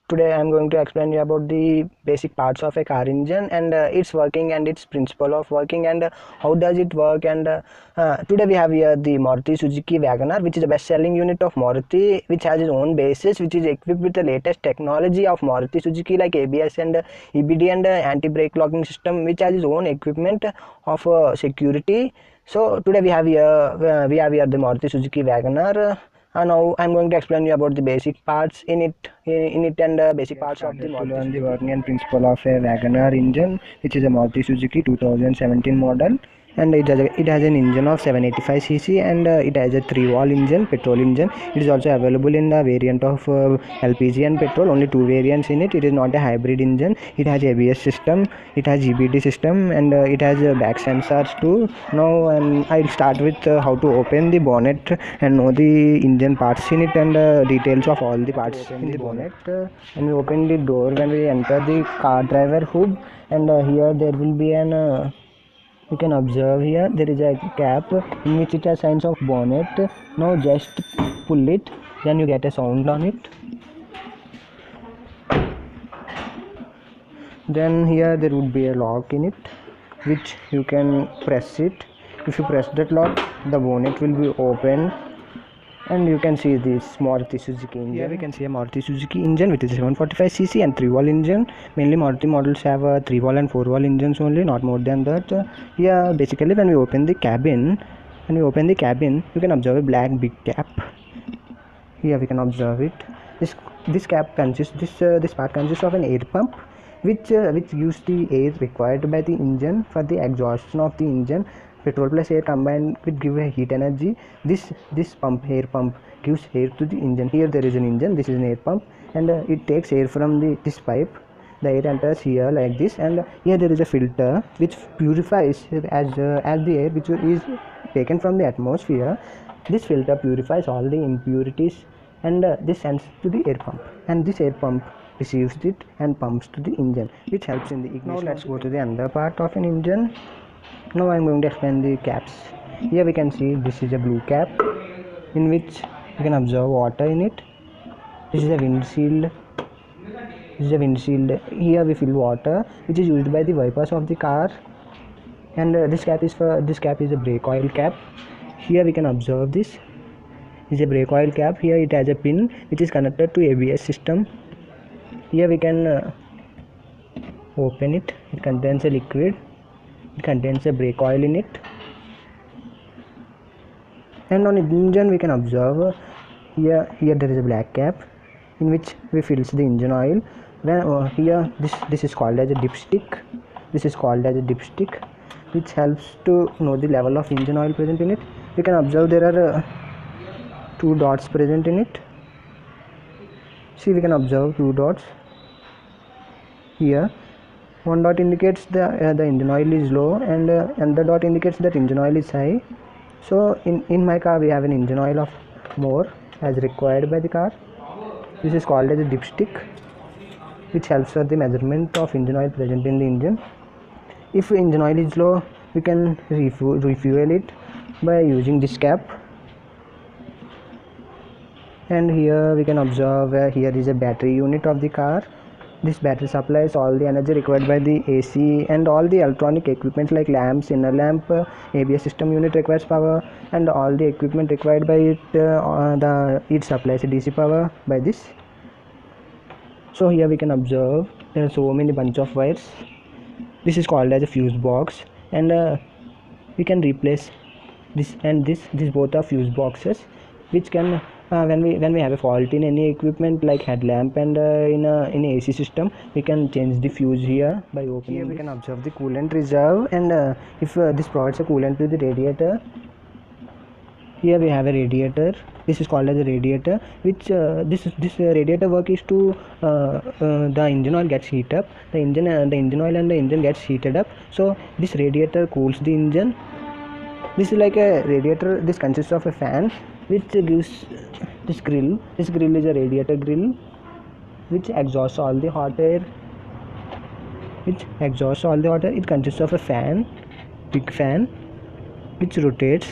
Today I am going to explain you about the basic parts of a car engine and its working and its principle of working and how does it work. And today we have here the Maruti Suzuki Wagoner, which is a best-selling unit of Maruti, which has its own basis, which is equipped with the latest technology of Maruti Suzuki like ABS and EBD and anti-brake locking system, which has its own equipment of security. So today we have here the Maruti Suzuki Wagoner. Now I'm going to explain you about the basic parts in it and basic parts of the Maruti to learn the working and principle of a Wagoner engine, which is a Maruti Suzuki 2017 model, and it has an engine of 785 cc and it has a 3-valve engine, petrol engine. It is also available in the variant of LPG and petrol, only two variants in it. It is not a hybrid engine. It has ABS system, it has EBD system, and it has back sensors too. Now I'll start with how to open the bonnet and know the engine parts in it and details of all the parts in the bonnet. And we open the door when we enter the car driver hood, and here there will be an you can observe here there is a cap in which it has signs of bonnet. Now just pull it, then you get a sound on it. Then here there would be a lock in it which you can press it. If you press that lock, the bonnet will be open and you can see this Maruti Suzuki engine. Here we can see a Maruti Suzuki engine with a 745cc and 3-valve engine. Mainly Maruti models have a 3-valve and 4-valve engines only, not more than that. Here basically when we open the cabin, you can observe a black big cap. Here we can observe it. This cap consists this part consists of an air pump which gives the air required by the engine for the exhaustion of the engine. Petrol plus air combined will give a heat energy. This air pump gives air to the engine. Here there is an engine, this is an air pump, and it takes air from this pipe. The air enters here like this, and here there is a filter which purifies as the air which is taken from the atmosphere. This filter purifies all the impurities, and this sends to the air pump, and this air pump receives it and pumps to the engine, which helps in the ignition. Now let's go to the other part of an engine. Now I am going to explain the caps. Here we can see this is a blue cap in which you can observe water in it. This is a windshield. Here we fill water, which is used by the wipers of the car. And this cap is a brake oil cap. Here we can observe this is a brake oil cap. Here it has a pin which is connected to ABS system. Here we can open it. It contains a liquid. It contains a brake oil in it. And on the engine we can observe here there is a black cap in which we fills the engine oil. Then here this is called as a dipstick. Which helps to know the level of engine oil present in it. We can observe there are two dots present in it. See, we can observe two dots here. One dot indicates the engine oil is low, and another dot indicates that engine oil is high. So in my car we have an engine oil of more as required by the car. This is called as a dipstick, which helps for the measurement of engine oil present in the engine. If engine oil is low, we can refuel it by using this cap. And here we can observe here is a battery unit of the car. This battery supplies all the energy required by the AC and all the electronic equipment like lamps, inner lamp, ABS system unit requires power, and all the equipment required by it it supplies DC power by this. So here we can observe there are so many bunch of wires. This is called as a fuse box, and we can replace this and this both are fuse boxes, which can when we have a fault in any equipment like headlamp and in AC system, we can change the fuse here by opening. Here we can observe the coolant reserve, and if this provides a coolant to the radiator. Here we have a radiator. This is called as a radiator, which this radiator work is to the engine oil gets heat up. The engine oil and the engine gets heated up. So this radiator cools the engine. This is like a radiator. This consists of a fan which gives this grill. This grill is a radiator grill which exhausts all the hot air. It consists of a fan, big fan, which rotates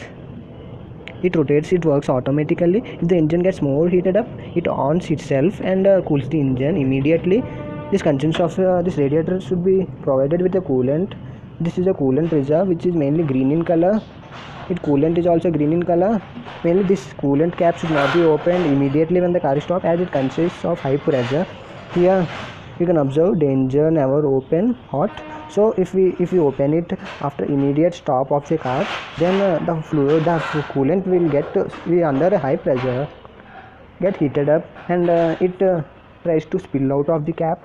it rotates, it works automatically. If the engine gets more heated up, it ons itself and cools the engine immediately. This consists of this radiator should be provided with a coolant. This is a coolant reserve which is mainly green in color. Its coolant is also green in color. Mainly this coolant cap should not be opened immediately when the car is stopped, as it consists of high pressure. Here you can observe danger, never open hot. So if we open it after immediate stop of the car, then the coolant will get be under a high pressure, get heated up, and it tries to spill out of the cap.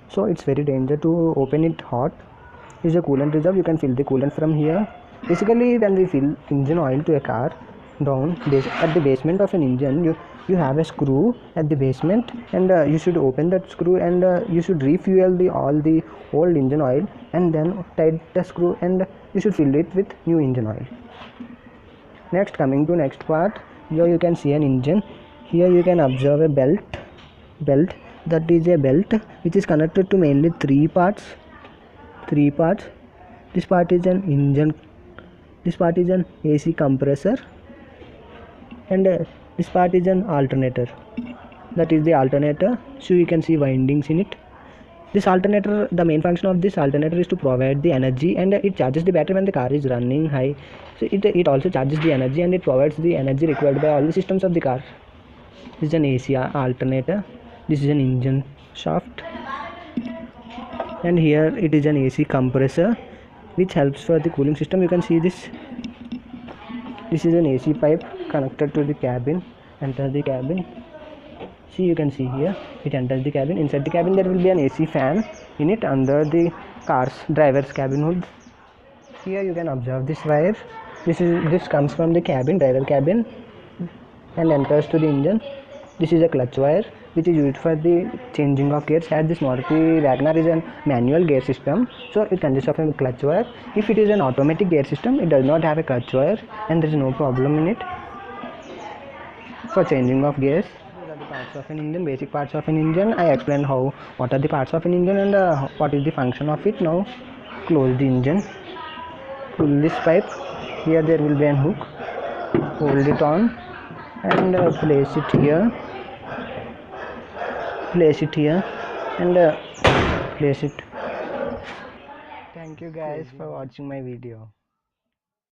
So it's very dangerous to open it hot. This is a coolant reserve. You can fill the coolant from here. Basically, when we fill engine oil to a car, down at the basement of an engine, you have a screw at the basement, and you should open that screw, and you should refuel all the old engine oil, and then tight the screw, and you should fill it with new engine oil. Next, coming to next part, here you can see an engine. Here you can observe a belt. That is a belt which is connected to mainly three parts. This part is an engine, this part is an AC compressor, and this part is an alternator. That is the alternator. So you can see windings in it. This alternator, the main function of this alternator is to provide the energy, and it charges the battery when the car is running high. So it also charges the energy, and it provides the energy required by all the systems of the car. This is an AC alternator. This is an engine shaft, and here it is an AC compressor which helps for the cooling system. You can see this is an AC pipe connected to the cabin, enters the cabin. See, you can see here it enters the cabin. Inside the cabin there will be an AC fan in it under the car's driver's cabin hood. Here you can observe this wire. This comes from the cabin, driver cabin, and enters to the engine. This is a clutch wire which is used for the changing of gears, as this Maruti Wagoner is a manual gear system, so it consists of a clutch wire. If it is an automatic gear system, it does not have a clutch wire, and there is no problem in it for changing of gears. These are the parts of an engine, basic parts of an engine. I explained what are the parts of an engine and what is the function of it. Now close the engine, pull this pipe. Here there will be an hook, hold it on, and place it here, and place it. Thank you guys for watching my video.